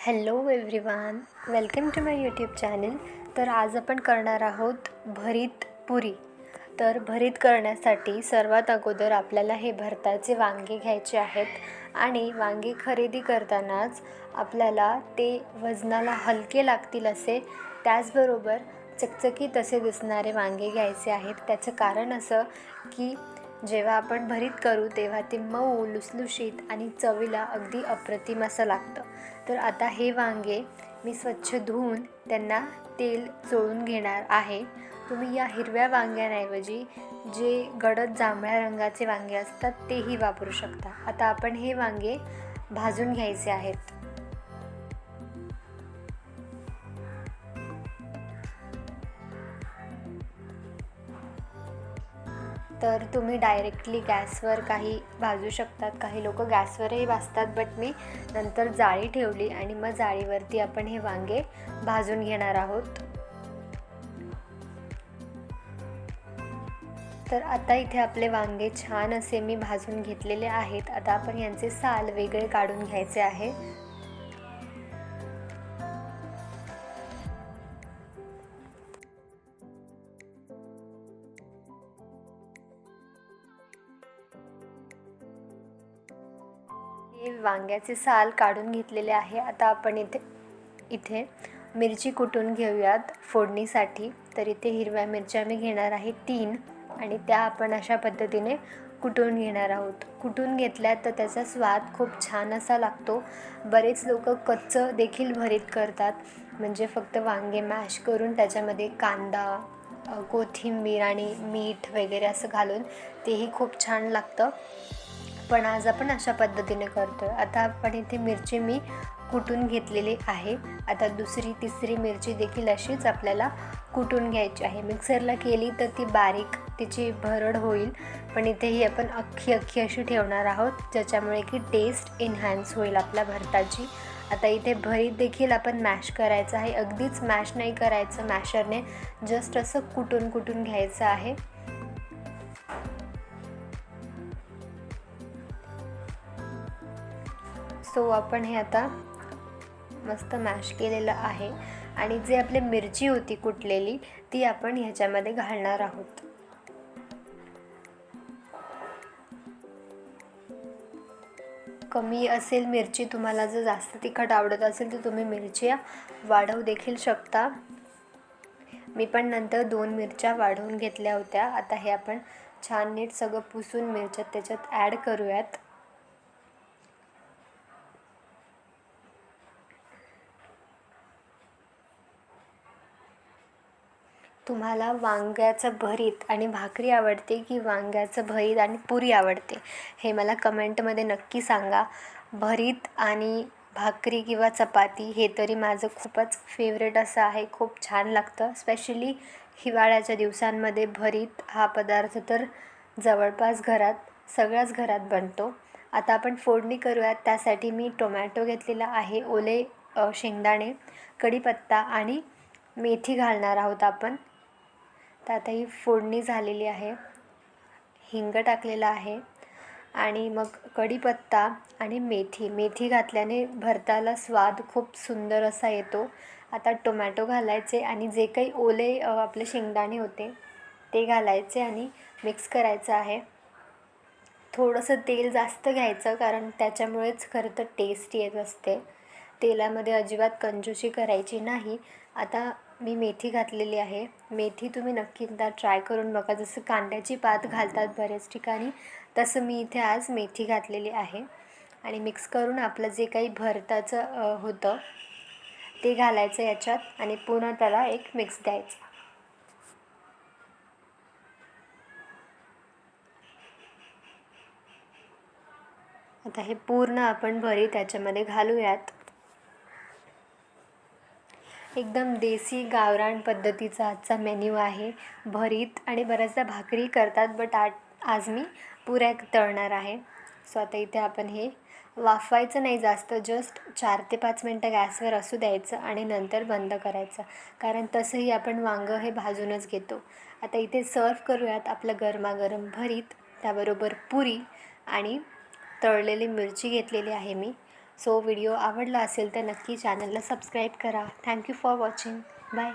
Hello everyone, welcome to my YouTube channel. तर आज आपण करणार आहोत भरीत पुरी. तर भरीत करण्यासाठी सर्वात अगोदर आपल्याला हे भरताचे वांगे घ्यायचे आहेत आणि वांगे खरेदी करतानाच आपल्याला ते वजनाला हलके लागतील असे, त्याचबरोबर चकचकीत असे दिसणारे वांगे घ्यायचे आहेत. त्याचं कारण असं की जेव्हा आपण भरीत करू तेव्हा ते मऊ, लुसलुशीत आणि चवीला अगदी अप्रतिम असं लागतं. तर आता हे वांगे मी स्वच्छ धुवून त्यांना तेल चोळून घेणार आहे. तुम्ही या हिरव्या वांग्यांऐवजी जे गडद जांभळ्या रंगाचे वांगे असतात तेही वापरू शकता. आता आपण हे वांगे भाजून घ्यायचे आहेत. तर तुम्ही डायरेक्टली गॅसवर काही भाजू शकतात, काही लोक गॅसवरही भाजतात, बट मी नंतर जाळी ठेवली आणि मग जाळीवरती आपण हे वांगे भाजून घेणार आहोत. तर आता इथे आपले वांगे छान असे मी भाजून घेतलेले आहेत. आता आपण यांचे साल वेगळे काढून घ्यायचे आहे. हे वांग्याचे साल काढून घेतलेले आहे. आता आपण इथे मिरची कुटून घेऊयात फोडणीसाठी. तर इथे हिरव्या मिरच्या मी घेणार आहे 3 आणि त्या आपण अशा पद्धतीने कुटून घेणार आहोत. कुटून घेतल्यात तर त्याचा स्वाद खूप छान असा लागतो. बरेच लोक कच्चं देखील भरीत करतात, म्हणजे फक्त वांगे मॅश करून त्याच्यामध्ये कांदा, कोथिंबीर आणि मीठ वगैरे असं घालून तेही खूप छान लागतं. पण आज आपण अशा पद्धतीने करतो आहे. आता आपण इथे मिरची मी कुटून घेतलेली आहे. आता दुसरी तिसरी मिरची देखील अशीच आपल्याला कुटून घ्यायची आहे. मिक्सरला केली तर ती बारीक तिची भरड होईल, पण इथेही आपण अख्खी अशी ठेवणार आहोत, ज्याच्यामुळे की टेस्ट एन्हान्स होईल आपल्या भरताची. आता इथे भरीत देखील आपण मॅश करायचं आहे. अगदीच मॅश नाही करायचं मॅशरने, जस्ट असं कुटून घ्यायचं आहे. सो आपण हे आता मस्त मॅश केलेलं आहे आणि जे आपली मिरची होती कुटलेली ती आपण ह्याच्यामध्ये घालणार आहोत. कमी असेल मिरची, तुम्हाला जर जास्त तिखट आवडत असेल तर तुम्ही मिरच्या वाढवू देखील शकता. मी पण नंतर 2 मिरच्या वाढवून घेतल्या होत्या. आता हे आपण छान नीट सगळं पुसून मिरच्या त्याच्यात ॲड करूयात. तुम्हाला वांग्याचं भरीत आणि भाकरी आवडते की वांग्याचं भरीत आणि पुरी आवडते, हे मला कमेंटमध्ये नक्की सांगा. भरीत आणि भाकरी किंवा चपाती हे तरी माझं खूपच फेवरेट असं आहे. खूप छान लागतं. स्पेशली हिवाळ्याच्या दिवसांमध्ये भरीत हा पदार्थ तर जवळपास सगळ्याच घरात बनतो. आता आपण फोडणी करूयात. त्यासाठी मी टोमॅटो घेतलेला आहे, ओले शेंगदाणे, कढीपत्ता आणि मेथी घालणार आहोत आपण. तर आता ही फोडणी झालेली आहे. हिंग टाकलेला आहे आणि मग कढीपत्ता आणि मेथी घातल्याने भरताला स्वाद खूप सुंदर असा येतो. आता टोमॅटो घालायचे आणि जे काही ओले आपले शेंगदाणे होते ते घालायचे आणि मिक्स करायचं आहे. थोडंसं तेल जास्त घ्यायचं, कारण त्याच्यामुळेच खरं तर टेस्ट येत असते. तेलामध्ये अजिबात कंजूसी करायची नाही. आता मी मेथी घातलेली आहे. मेथी तुम्ही नक्की एकदा ट्राय करून बघा. जसं कांद्याची पात घालतात बऱ्याच ठिकाणी, तसं मी इथे आज मेथी घातलेली आहे आणि मिक्स करून आपलं जे काही भरताचं होतं ते घालायचं याच्यात आणि पुन्हा त्याला एक मिक्स द्यायचं. आता हे पूर्ण आपण भरीत त्याच्यामध्ये घालूयात. एकदम देसी गावरान पद्धतीचा आजचा मेन्यू आहे. भरीत आणि बऱ्याचदा भाकरी करतात, बट आज मी पुऱ्या तळणार आहे. सो आता इथे आपण हे वाफवायचं नाही जास्त, जस्ट 4 ते 5 मिनटं गॅसवर असू द्यायचं आणि नंतर बंद करायचं, कारण तसंही आपण वांगं हे भाजूनच घेतो. आता इथे सर्व करूयात आपलं गरमागरम भरीत, त्याबरोबर पुरी आणि तळलेली मिरची घेतलेली आहे मी. सो व्हिडिओ आवडला असेल तर नक्की चॅनलला सबस्क्राईब करा. Thank you for watching. बाय.